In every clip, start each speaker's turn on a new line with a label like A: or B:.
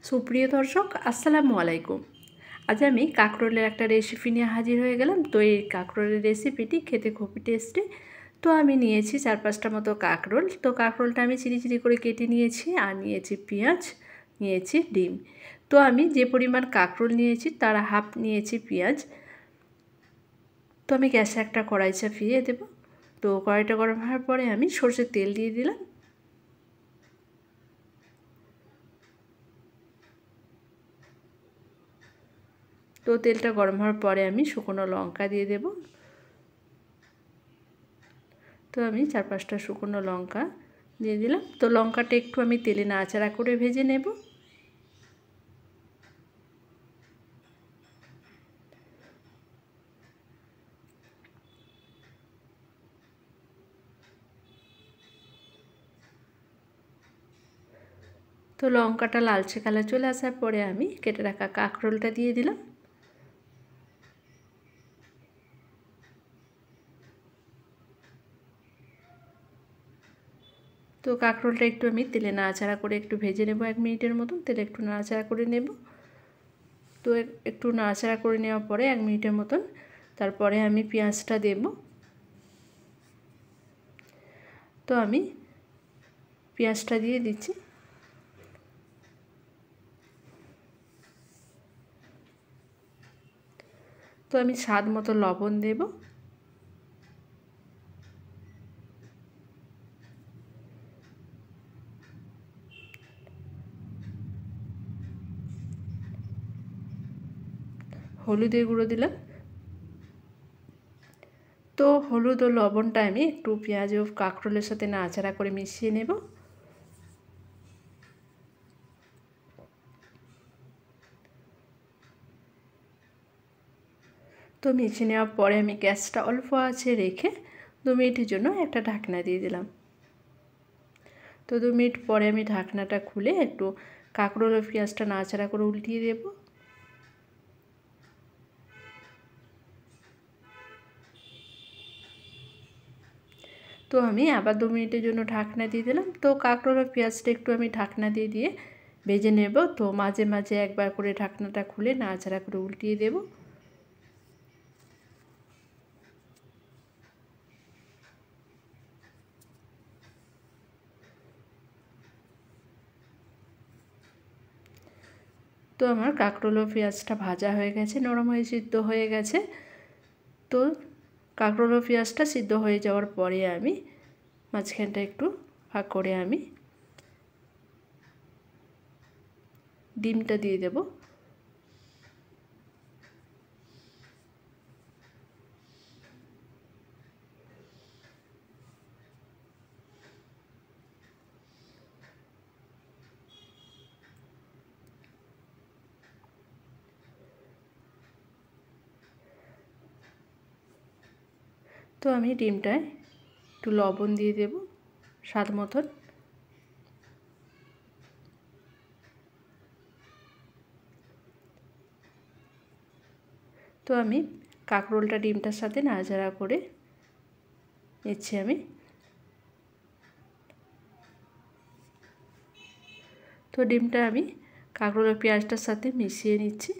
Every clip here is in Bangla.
A: সুপ্রিয় দর্শক, আসসালামু আলাইকুম। আজ আমি কাঁকরোলের একটা রেসিপি নিয়ে হাজির হয়ে গেলাম। তো এই কাঁকরোলের রেসিপিটি খেতে খুবই টেস্টি। তো আমি নিয়েছি 4-5টা মতো কাঁকরোল। তো কাঁকরোলটা আমি চিরি চিরি করে কেটে নিয়েছি, আর নিয়েছি পেঁয়াজ, নিয়েছি ডিম। তো আমি যে পরিমাণ কাঁকরোল নিয়েছি তার হাফ নিয়েছি পেঁয়াজ। তো আমি গ্যাসে একটা কড়াই চাপিয়ে দেব। তো কড়াইটা গরম হওয়ার পরে আমি সরষের তেল দিয়ে দিলাম। তো তেলটা গরম হওয়ার পরে আমি শুকনো লঙ্কা দিয়ে দেব। তো আমি 4-5টা শুকনো লঙ্কা দিয়ে দিলাম। তো লঙ্কাটা একটু আমি তেলে নাড়াচাড়া করে ভেজে নেব। তো লঙ্কাটা লালচে কালার চলে আসার পরে আমি কেটে রাখা কাঁকরোলটা দিয়ে দিলাম। তো কাঁকরোলটা একটু আমি তেলে নাড়াচাড়া করে একটু ভেজে নেব, 1 মিনিটের মতন তেলে একটু নাড়াচাড়া করে নেব। তো একটু নাড়াচাড়া করে নেওয়ার পরে 1 মিনিটের মতন তারপরে আমি পেঁয়াজটা দেব। তো আমি পেঁয়াজটা দিয়ে দিচ্ছি। তো আমি স্বাদ মতো লবণ দেব। হলুদের গুঁড়ো দিলাম। তো হলুদ ও লবণটা আমি একটু পেঁয়াজ ও কাঁকরোলের সাথে নাড়াচাড়া করে মিশিয়ে নেব। তো মিশিয়ে নেওয়ার পরে আমি গ্যাসটা অল্প আঁচে রেখে 2 মিনিটের জন্য একটা ঢাকনা দিয়ে দিলাম। তো 2 মিনিট পরে আমি ঢাকনাটা খুলে একটু কাঁকরোল ও পেঁয়াজটা নাড়াচাড়া করে উল্টিয়ে দেব। তো আমি আবার 2 মিনিটের জন্য ঢাকনা দিয়ে দিলাম। তো কাঁকরোল ও পেঁয়াজটা একটু আমি ঢাকনা দিয়ে ভেজে নেব। তো মাঝে মাঝে একবার করে ঢাকনাটা খুলে নাড়াচাড়া করে উল্টিয়ে দেব। তো আমার কাঁকরোল ও পেঁয়াজটা ভাজা হয়ে গেছে, নরম হয়ে সিদ্ধ হয়ে গেছে। তো কাঁকরোল ও পেঁয়াজটা সিদ্ধ হয়ে যাওয়ার পরে আমি মাঝখানটা একটু ফাঁক করে আমি ডিমটা দিয়ে দেব। তো আমি ডিমটায় একটু লবণ দিয়ে দেব স্বাদ মতন। তো আমি কাঁকরোলটা ডিমটার সাথে নাড়াচাড়া করে নিচ্ছি আমি। তো ডিমটা আমি কাঁকরোল আর পেঁয়াজটার সাথে মিশিয়ে নিচ্ছি।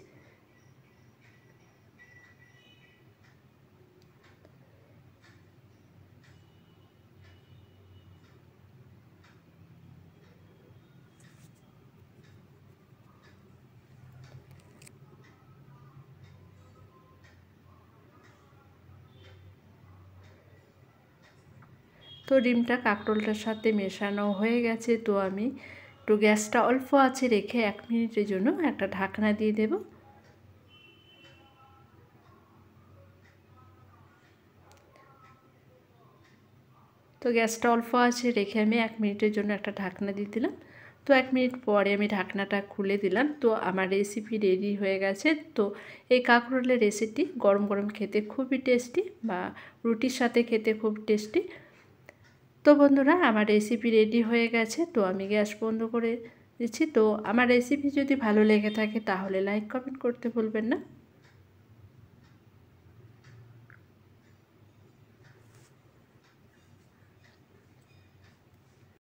A: তো ডিমটা কাঁকরোলটার সাথে মেশানো হয়ে গেছে। তো আমি একটু গ্যাসটা অল্প আঁচে রেখে 1 মিনিটের জন্য একটা ঢাকনা দিয়ে দেব। তো গ্যাসটা অল্প আঁচে রেখে আমি 1 মিনিটের জন্য একটা ঢাকনা দিয়ে দিলাম। তো 1 মিনিট পরে আমি ঢাকনাটা খুলে দিলাম। তো আমার রেসিপি রেডি হয়ে গেছে। তো এই কাঁকরোলের রেসিপি গরম গরম খেতে খুবই টেস্টি, বা রুটির সাথে খেতে খুব টেস্টি। তো বন্ধুরা, আমার রেসিপি রেডি হয়ে গেছে। তো আমি গ্যাস বন্ধ করে দিচ্ছি। তো আমার রেসিপি যদি ভালো লেগে থাকে তাহলে লাইক কমেন্ট করতে ভুলবেন না।